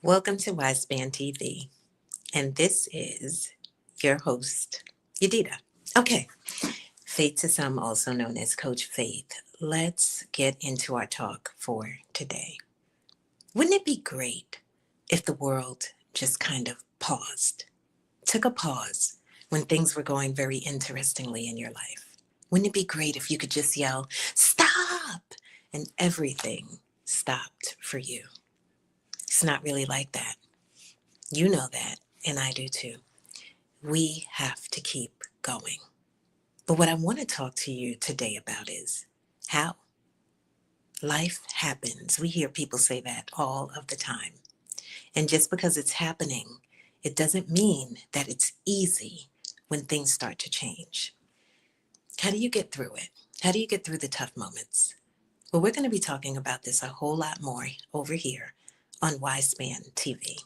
Welcome to Wisespan TV, and this is your host, Yadida. Okay, Faith to some, also known as Coach Faith. Let's get into our talk for today. Wouldn't it be great if the world just kind of paused, took a pause when things were going very interestingly in your life? Wouldn't it be great if you could just yell, "Stop!" and everything stopped for you? It's not really like that. You know that, and I do too. We have to keep going. But what I want to talk to you today about is how life happens. We hear people say that all of the time. And just because it's happening, it doesn't mean that it's easy when things start to change. How do you get through it? How do you get through the tough moments? Well, we're going to be talking about this a whole lot more over here on Wisespan TV.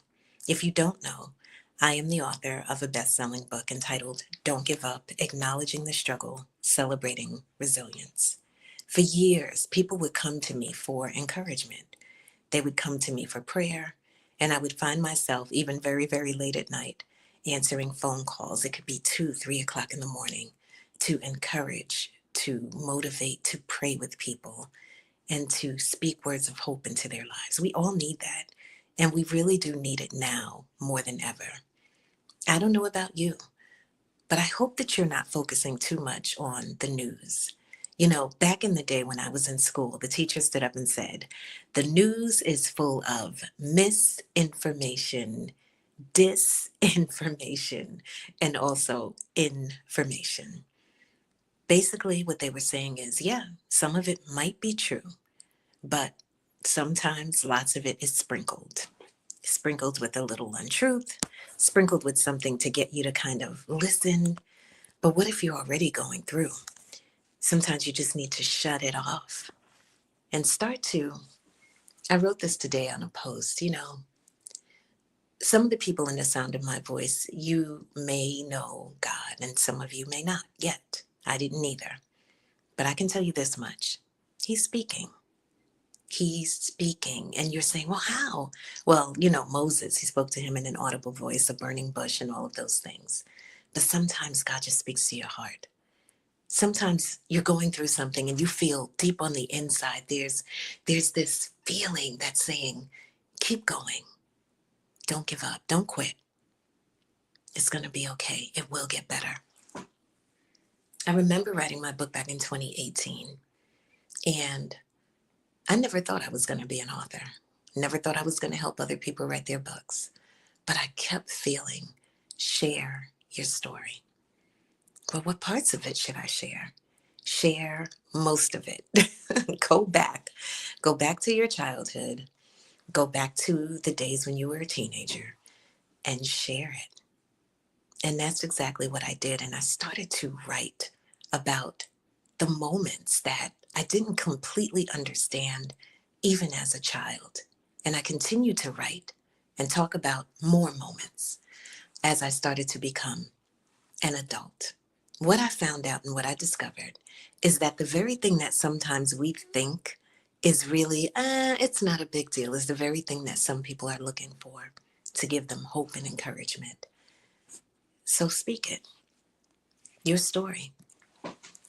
If you don't know, I am the author of a best-selling book entitled Don't Give Up, Acknowledging the Struggle, Celebrating Resilience. For years, people would come to me for encouragement. They would come to me for prayer, and I would find myself even very, very late at night answering phone calls. It could be 2, 3 o'clock in the morning to encourage, to motivate, to pray with people, and to speak words of hope into their lives. We all need that, and we really do need it now more than ever. I don't know about you, but I hope that you're not focusing too much on the news. You know, back in the day when I was in school, the teacher stood up and said, the news is full of misinformation, disinformation, and also information. Basically, what they were saying is, yeah, some of it might be true, but sometimes lots of it is sprinkled with a little untruth, sprinkled with something to get you to kind of listen. But what if you're already going through? Sometimes you just need to shut it off and start to. I wrote this today on a post. Some of the people in the sound of my voice, you may know God, and some of you may not yet. I didn't either. But I can tell you this much. He's speaking. He's speaking, and you're saying, well, how? Well, Moses, he spoke to him in an audible voice, a burning bush, and all of those things. But sometimes God just speaks to your heart. Sometimes you're going through something and you feel deep on the inside, there's this feeling that's saying, keep going. Don't give up. Don't quit. It's going to be okay. It will get better. I remember writing my book back in 2018, and I never thought I was going to be an author. Never thought I was going to help other people write their books. But I kept feeling, share your story. Well, what parts of it should I share? Share most of it. Go back. Go back to your childhood. Go back to the days when you were a teenager and share it. And that's exactly what I did. And I started to write about the moments that I didn't completely understand even as a child. And I continued to write and talk about more moments as I started to become an adult. What I found out and what I discovered is that the very thing that sometimes we think is really, it's not a big deal, is the very thing that some people are looking for to give them hope and encouragement. So speak it. Your story.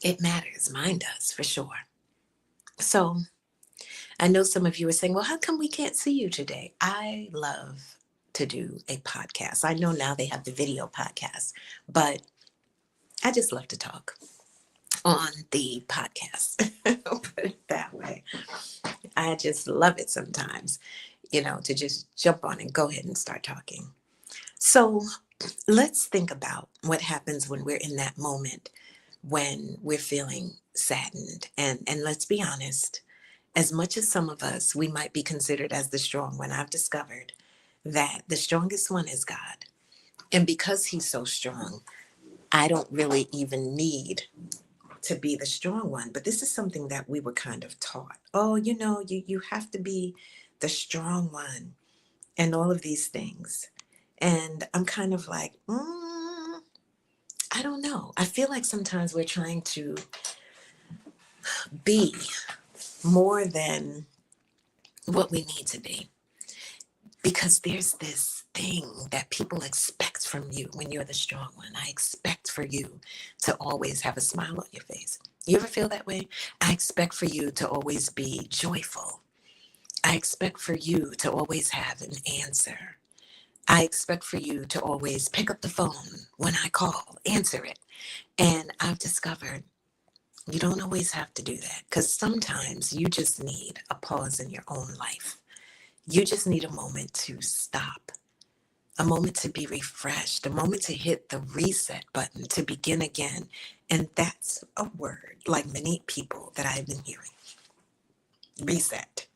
It matters. Mine does, for sure. So I know some of you are saying, well, how come we can't see you today? I love to do a podcast. I know now they have the video podcast, but I just love to talk on the podcast. I'll put it that way. I just love it sometimes, to just jump on and go ahead and start talking. So let's think about what happens when we're in that moment when we're feeling saddened. And let's be honest, as much as some of us, we might be considered as the strong one, I've discovered that the strongest one is God. And because he's so strong, I don't really even need to be the strong one. But this is something that we were kind of taught. Oh, you have to be the strong one and all of these things. And I'm kind of like, I don't know. I feel like sometimes we're trying to be more than what we need to be Because there's this thing that people expect from you when you're the strong one. I expect for you to always have a smile on your face. You ever feel that way? I expect for you to always be joyful. I expect for you to always have an answer. I expect for you to always pick up the phone when I call, answer it. And I've discovered you don't always have to do that, because sometimes you just need a pause in your own life. You just need a moment to stop, a moment to be refreshed, a moment to hit the reset button to begin again. And that's a word, like many people that I've been hearing. Reset.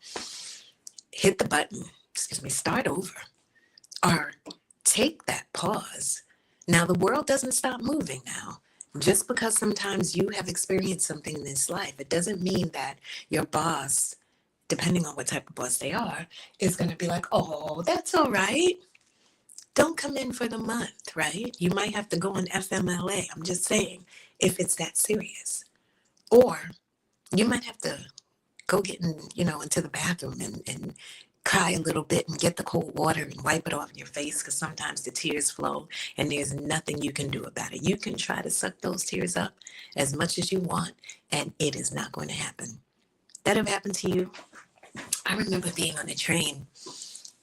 Hit the button, start over, or take that pause. Now, the world doesn't stop moving now. Just because sometimes you have experienced something in this life, it doesn't mean that your boss, depending on what type of boss they are, is going to be like, oh, that's all right. Don't come in for the month, right? You might have to go on FMLA. I'm just saying, if it's that serious. Or you might have to go get into the bathroom and cry a little bit and get the cold water and wipe it off your face, because sometimes the tears flow and there's nothing you can do about it. You can try to suck those tears up as much as you want, and it is not going to happen. That ever happened to you? I remember being on a train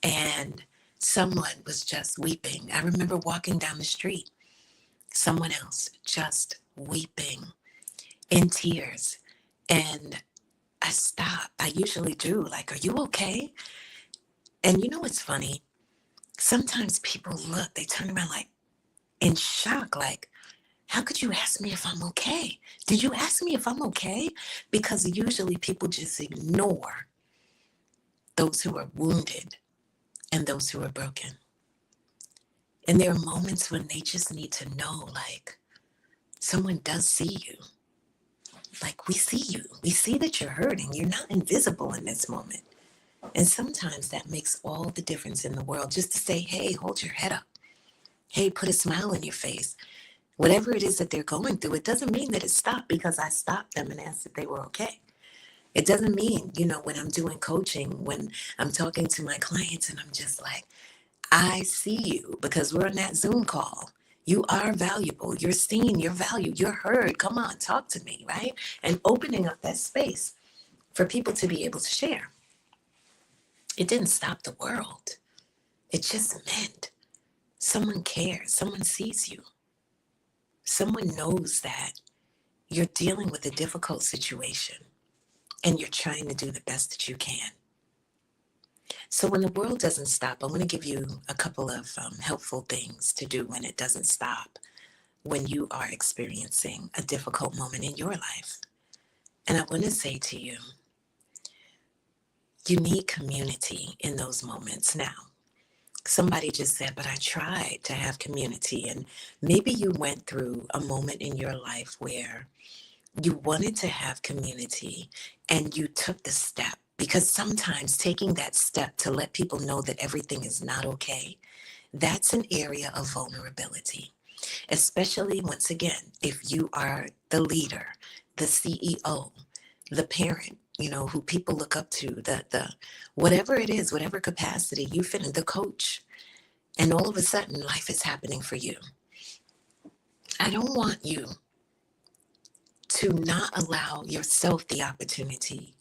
and someone was just weeping. I remember walking down the street, someone else just weeping in tears. And I stopped. I usually do. Like, are you okay? And you know what's funny? Sometimes people look, they turn around like in shock, like, how could you ask me if I'm okay? Did you ask me if I'm okay? Because usually people just ignore those who are wounded and those who are broken. And there are moments when they just need to know, like, someone does see you. Like, we see you. We see that you're hurting. You're not invisible in this moment. And sometimes that makes all the difference in the world, just to say, hey, hold your head up. Hey, put a smile on your face. Whatever it is that they're going through, it doesn't mean that it stopped because I stopped them and asked if they were okay. It doesn't mean, when I'm doing coaching, when I'm talking to my clients and I'm just like, I see you because we're on that Zoom call. You are valuable. You're seen. You're valued. You're heard. Come on, talk to me, right? And opening up that space for people to be able to share. It didn't stop the world. It just meant someone cares. Someone sees you. Someone knows that you're dealing with a difficult situation and you're trying to do the best that you can. So when the world doesn't stop, I want to give you a couple of helpful things to do when it doesn't stop, when you are experiencing a difficult moment in your life. And I want to say to you, you need community in those moments. Now, somebody just said, but I tried to have community. And maybe you went through a moment in your life where you wanted to have community and you took the step, because sometimes taking that step to let people know that everything is not okay, that's an area of vulnerability, especially once again, if you are the leader, the CEO, the parent, who people look up to, the whatever it is, whatever capacity you fit in, the coach, and all of a sudden life is happening for you. I don't want you to not allow yourself the opportunity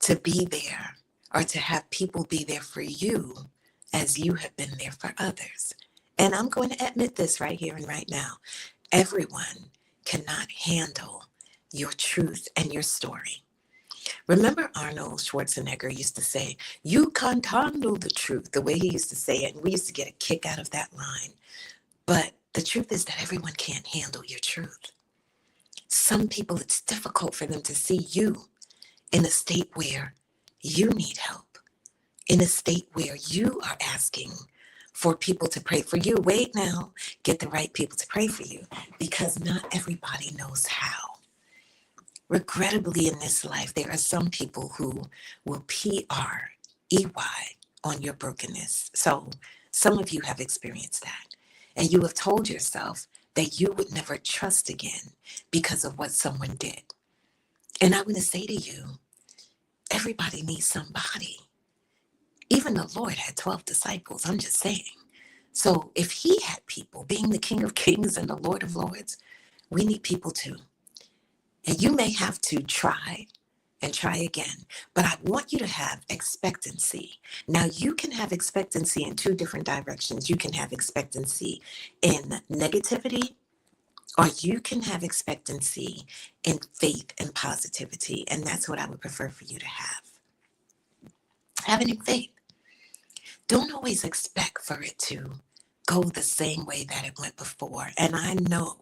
to be there or to have people be there for you as you have been there for others. And I'm going to admit this right here and right now. Everyone cannot handle your truth and your story. Remember Arnold Schwarzenegger used to say, you can't handle the truth, the way he used to say it. And we used to get a kick out of that line. But the truth is that everyone can't handle your truth. Some people, it's difficult for them to see you in a state where you need help, in a state where you are asking for people to pray for you. Wait now, get the right people to pray for you, because not everybody knows how. Regrettably, in this life, there are some people who will PREY on your brokenness. So some of you have experienced that. And you have told yourself that you would never trust again because of what someone did. And I want to say to you, everybody needs somebody. Even Even the Lord had 12 disciples. I'm just saying. So if he had people, being the King of Kings and the Lord of Lords, we need people too. And you may have to try and try again, but I want you to have expectancy. Now, you can have expectancy in two different directions. You can have expectancy in negativity, or you can have expectancy in faith and positivity. And that's what I would prefer for you to have. Have it in faith. Don't always expect for it to go the same way that it went before. And I know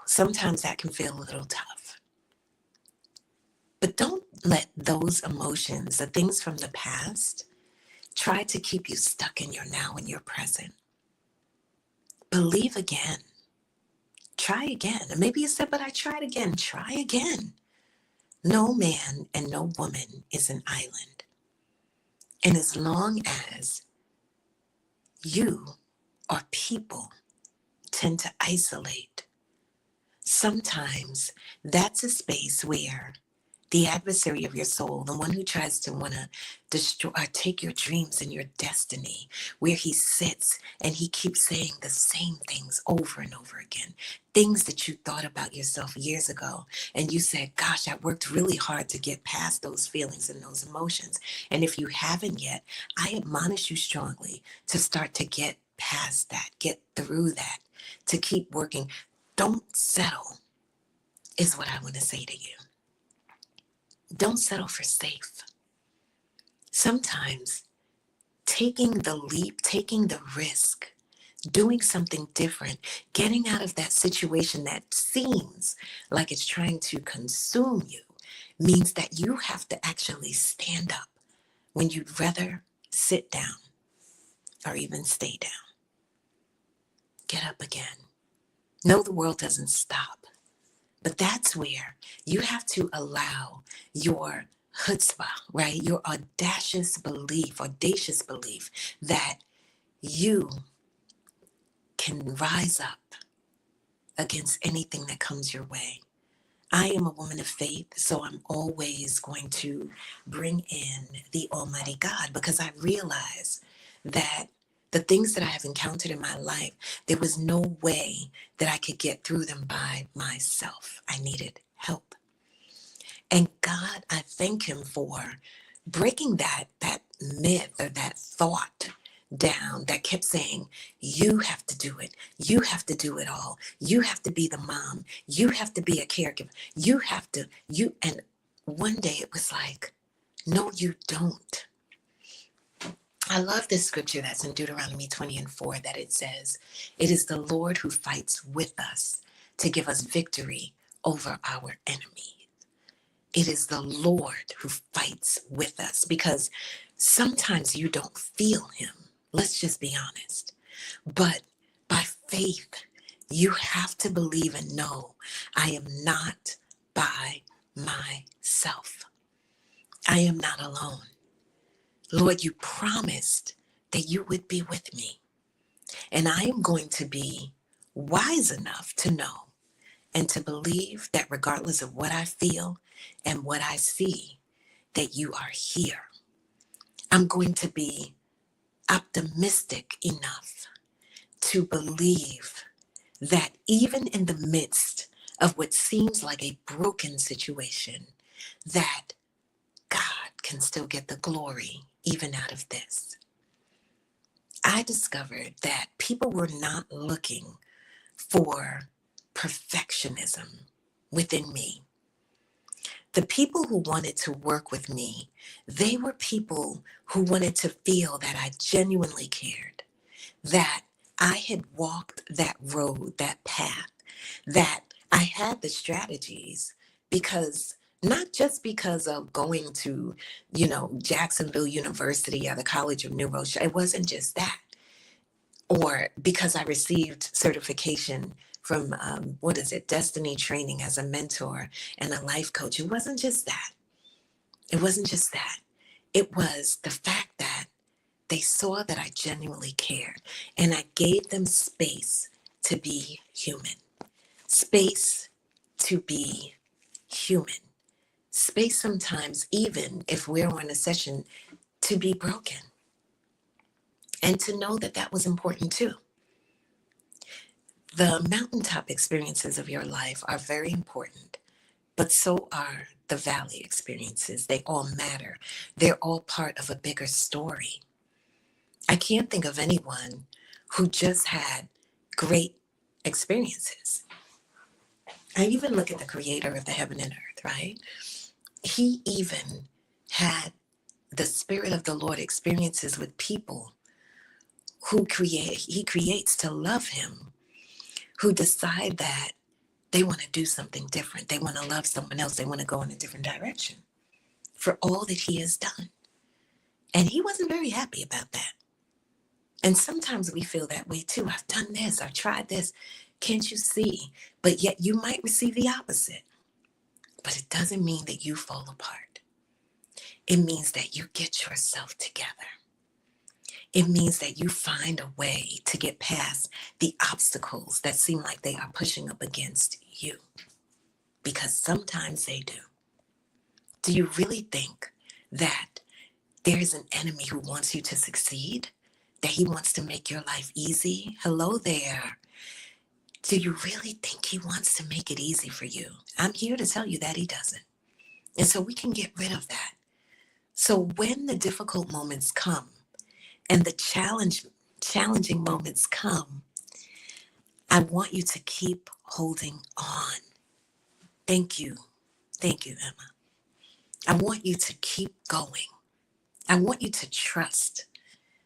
sometimes that can feel a little tough. But don't let those emotions, the things from the past, try to keep you stuck in your now and your present. Believe again. Try again. And maybe you said, but I tried again. Try again. No man and no woman is an island. And as long as you or people tend to isolate, sometimes that's a space where the adversary of your soul, the one who tries to want to destroy or take your dreams and your destiny, where he sits and he keeps saying the same things over and over again, things that you thought about yourself years ago. And you said, gosh, I worked really hard to get past those feelings and those emotions. And if you haven't yet, I admonish you strongly to start to get past that, get through that, to keep working. Don't settle, is what I want to say to you. Don't settle for safe. Sometimes taking the leap, taking the risk, doing something different, getting out of that situation that seems like it's trying to consume you, means that you have to actually stand up when you'd rather sit down or even stay down. Get up again. No, the world doesn't stop. But that's where you have to allow your chutzpah, right? Your audacious belief that you can rise up against anything that comes your way. I am a woman of faith, so I'm always going to bring in the Almighty God, because I realize that the things that I have encountered in my life, there was no way that I could get through them by myself. I needed help. And God, I thank him for breaking that myth or that thought down that kept saying, you have to do it. You have to do it all. You have to be the mom. You have to be a caregiver. And one day it was like, no, you don't. I love this scripture that's in Deuteronomy 20:4, that it says, it is the Lord who fights with us to give us victory over our enemies. It is the Lord who fights with us, because sometimes you don't feel him. Let's just be honest. But by faith, you have to believe and know, I am not by myself. I am not alone. Lord, you promised that you would be with me. And I am going to be wise enough to know and to believe that regardless of what I feel and what I see, that you are here. I'm going to be optimistic enough to believe that even in the midst of what seems like a broken situation, that God can still get the glory even out of this. I discovered that people were not looking for perfectionism within me. The people who wanted to work with me, they were people who wanted to feel that I genuinely cared, that I had walked that road, that path, that I had the strategies, because not just because of going to, Jacksonville University or the College of New Rochelle. It wasn't just that. Or because I received certification from, Destiny Training as a mentor and a life coach. It wasn't just that. It wasn't just that. It was the fact that they saw that I genuinely cared, and I gave them space to be human. Space to be human. Space sometimes, even if we're on a session, to be broken and to know that that was important too. The mountaintop experiences of your life are very important, but so are the valley experiences. They all matter. They're all part of a bigger story. I can't think of anyone who just had great experiences. I even look at the creator of the heaven and earth, right? He even had the Spirit of the Lord experiences with people he creates to love him, who decide that they want to do something different. They want to love someone else. They want to go in a different direction for all that he has done. And he wasn't very happy about that. And sometimes we feel that way too. I've done this, I've tried this. Can't you see? But yet you might receive the opposite. But it doesn't mean that you fall apart. It means that you get yourself together. It means that you find a way to get past the obstacles that seem like they are pushing up against you. Because sometimes they do. Do you really think that there is an enemy who wants you to succeed? That he wants to make your life easy? Hello there. Do you really think he wants to make it easy for you? I'm here to tell you that he doesn't. And so we can get rid of that. So when the difficult moments come and the challenging moments come, I want you to keep holding on. Thank you. Thank you, Emma. I want you to keep going. I want you to trust.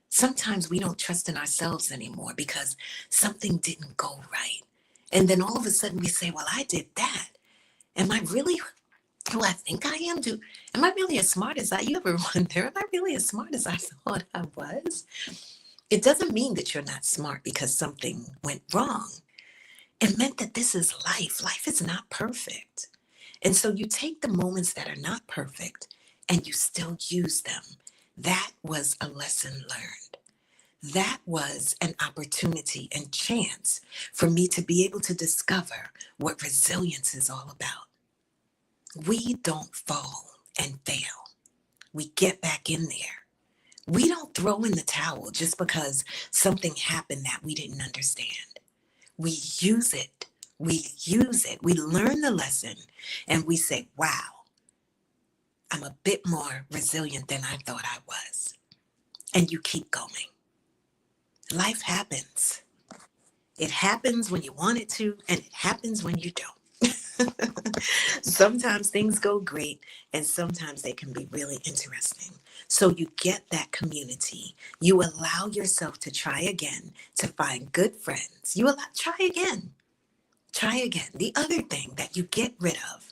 Sometimes we don't trust in ourselves anymore because something didn't go right. And then all of a sudden we say, well, I did that. Am I really who I think I am? Am I really as smart as you ever wonder, am I really as smart as I thought I was? It doesn't mean that you're not smart because something went wrong. It meant that this is life. Life is not perfect. And so you take the moments that are not perfect and you still use them. That was a lesson learned. That was an opportunity and chance for me to be able to discover what resilience is all about. We don't fall and fail. We get back in there. We don't throw in the towel just because something happened that we didn't understand. We use it. We use it. We learn the lesson and we say, wow, I'm a bit more resilient than I thought I was. And you keep going. Life happens. It happens when you want it to, and it happens when you don't. Sometimes things go great, and sometimes they can be really interesting. So you get that community. You allow yourself to try again, to find good friends. Try again. Try again. The other thing that you get rid of,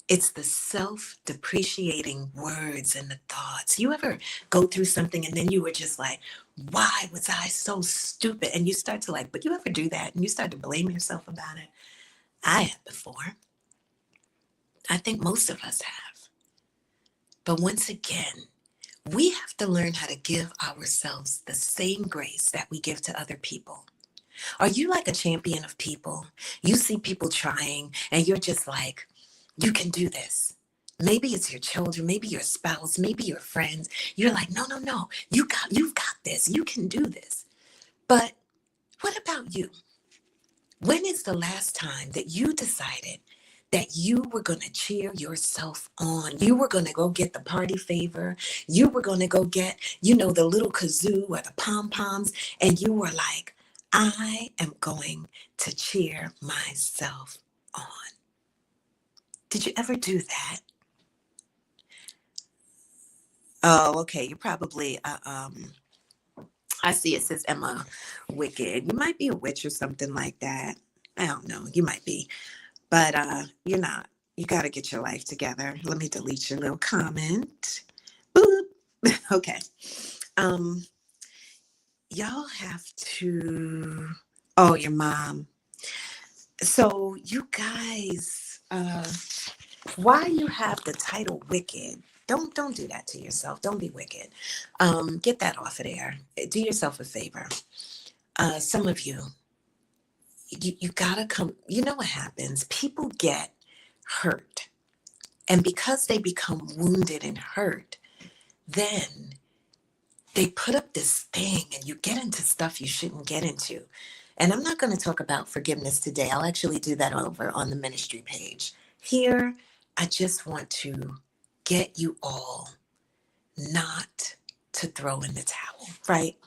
it's the self-depreciating words and the thoughts. You ever go through something and then you were just like, why was I so stupid? And you start to but you ever do that and you start to blame yourself about it? I have before. I think most of us have. But once again, we have to learn how to give ourselves the same grace that we give to other people. Are you like a champion of people? You see people trying and you're just like, you can do this. Maybe it's your children, maybe your spouse, maybe your friends. You're like, no, you've got this. You can do this. But what about you? When is the last time that you decided that you were going to cheer yourself on? You were going to go get the party favor. You were going to go get, the little kazoo or the pom-poms. And you were like, I am going to cheer myself on. Did you ever do that? Oh, okay. You're probably, I see it says Emma Wicked. You might be a witch or something like that. I don't know. You might be. But you're not. You got to get your life together. Let me delete your little comment. Boop. Okay. Y'all have to. Oh, your mom. So you guys, why you have the title Wicked? Don't do that to yourself. Don't be wicked. Get that off of there. Do yourself a favor. Some of you gotta come. You know what happens? People get hurt. And because they become wounded and hurt, then they put up this thing and you get into stuff you shouldn't get into. And I'm not going to talk about forgiveness today. I'll actually do that over on the ministry page. Here, I just want to get you all not to throw in the towel, right?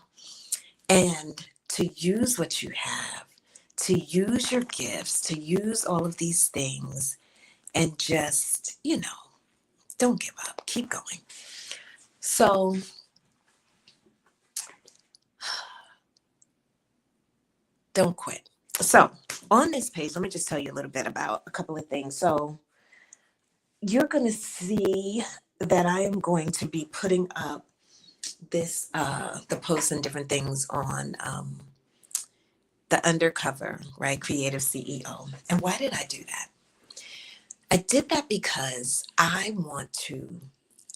And to use what you have, to use your gifts, to use all of these things, and just, don't give up, keep going. So, don't quit. So, on this page, let me just tell you a little bit about a couple of things. So, you're going to see that I am going to be putting up the posts and different things on the undercover, right? Creative CEO. And why did I do that? I did that because I want to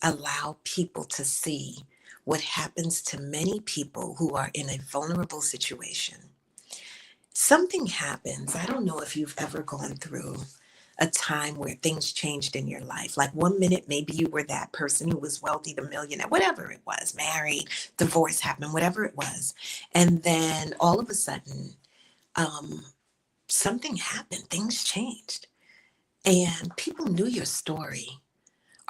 allow people to see what happens to many people who are in a vulnerable situation. Something happens. I don't know if you've ever gone through a time where things changed in your life. Like one minute, maybe you were that person who was wealthy, the millionaire, whatever it was, married, divorce happened, whatever it was. And then all of a sudden, um, something happened, things changed, and people knew your story.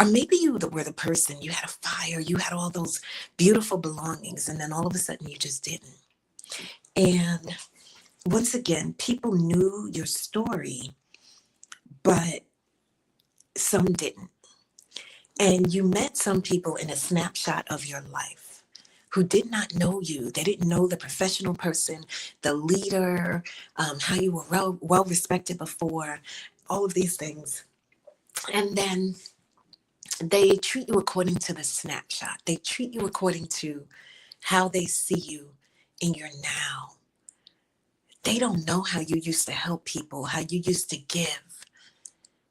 Or maybe were the person, you had a fire, you had all those beautiful belongings, and then all of a sudden you just didn't. And once again, people knew your story, but some didn't. And you met some people in a snapshot of your life who did not know you. They didn't know the professional person, the leader, how you were well respected before, all of these things. And then they treat you according to the snapshot. They treat you according to how they see you in your now. They don't know how you used to help people, how you used to give,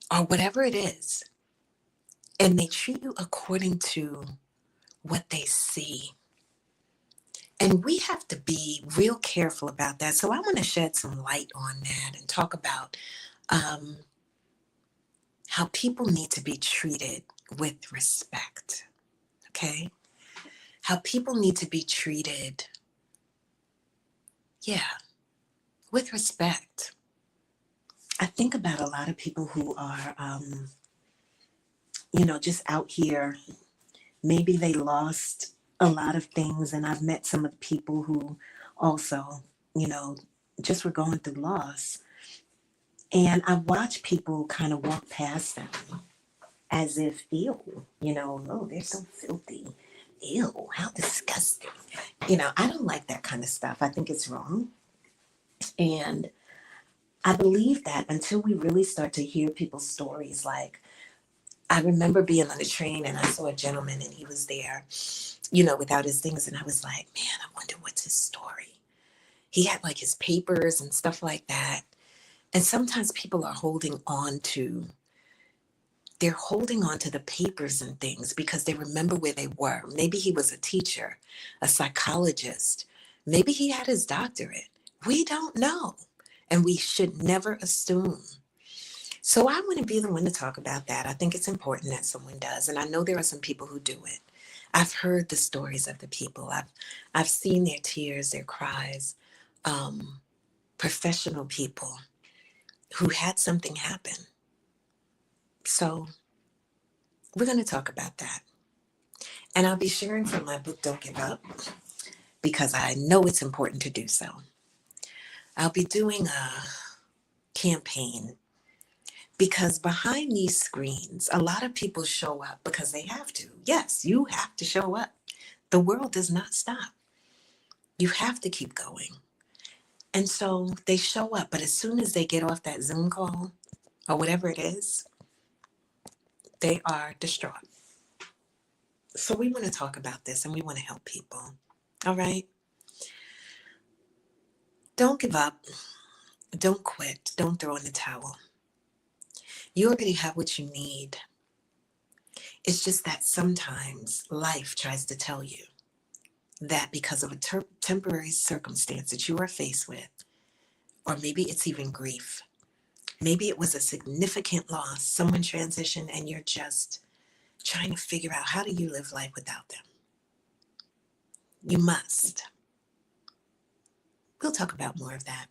or whatever it is. And they treat you according to what they see. And we have to be real careful about that. So I want to shed some light on that and talk about um, how people need to be treated with respect. Okay? How people need to be treated, yeah, with respect. I think about a lot of people who are, just out here. Maybe they lost a lot of things. And I've met some of the people who also, you know, just were going through loss. And I watch people kind of walk past them as if, ew, oh, they're so filthy. Ew, how disgusting. I don't like that kind of stuff. I think it's wrong. And I believe that until we really start to hear people's stories, like I remember being on the train and I saw a gentleman and he was there, without his things. And I was like, man, I wonder what's his story. He had like his papers and stuff like that. And sometimes people are they're holding on to the papers and things because they remember where they were. Maybe he was a teacher, a psychologist. Maybe he had his doctorate. We don't know. And we should never assume. So I want to be the one to talk about that. I think it's important that someone does. And I know there are some people who do it. I've heard the stories of the people. I've seen their tears, their cries. Um, Professional people who had something happen. So we're going to talk about that. And I'll be sharing from my book, Don't Give Up, because I know it's important to do so. I'll be doing a campaign because behind these screens, a lot of people show up because they have to. Yes, you have to show up. The world does not stop. You have to keep going. And so they show up, but as soon as they get off that Zoom call or whatever it is, they are distraught. So we want to talk about this and we want to help people. All right? Don't give up. Don't quit. Don't throw in the towel. You already have what you need. It's just that sometimes life tries to tell you that because of a temporary circumstance that you are faced with, or maybe it's even grief. Maybe it was a significant loss, someone transitioned, and you're just trying to figure out how do you live life without them. You must. We'll talk about more of that.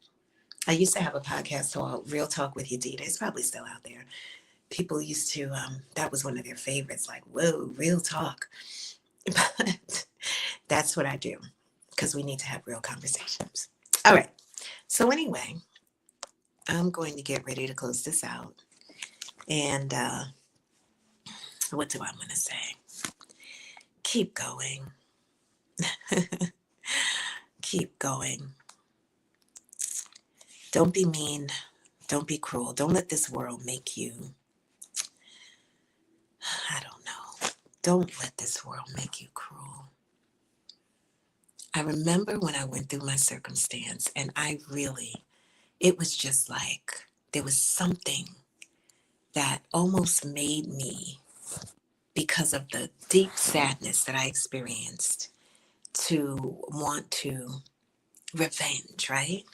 I used to have a podcast called Real Talk with Yadida. It's probably still out there. People used to, that was one of their favorites, like, whoa, real talk. But that's what I do because we need to have real conversations. All right. So, anyway, I'm going to get ready to close this out. And what do I want to say? Keep going. Keep going. Don't be mean. Don't be cruel. Don't let this world make you, I don't know. Don't let this world make you cruel. I remember when I went through my circumstance and it was just like there was something that almost made me, because of the deep sadness that I experienced, to want to revenge, right?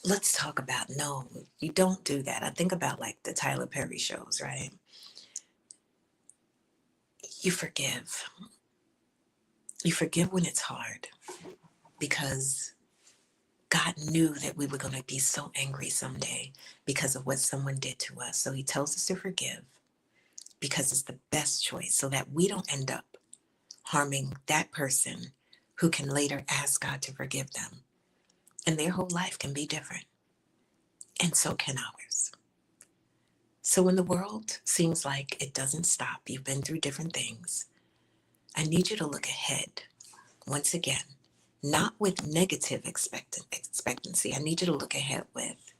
Let's talk about, no, you don't do that. I think about like the Tyler Perry shows, right? You forgive. You forgive when it's hard because God knew that we were going to be so angry someday because of what someone did to us. So he tells us to forgive because it's the best choice so that we don't end up harming that person who can later ask God to forgive them. And their whole life can be different. And so can ours. So when the world seems like it doesn't stop, you've been through different things, I need you to look ahead once again, not with negative expectancy. I need you to look ahead with,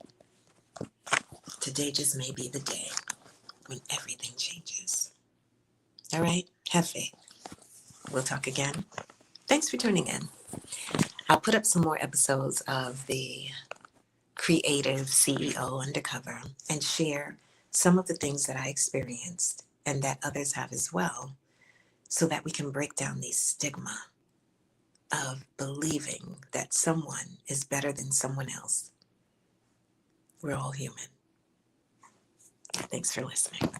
today just may be the day when everything changes. All right? Have faith. We'll talk again. Thanks for tuning in. I'll put up some more episodes of the Creative CEO Undercover and share some of the things that I experienced and that others have as well, so that we can break down the stigma of believing that someone is better than someone else. We're all human. Thanks for listening.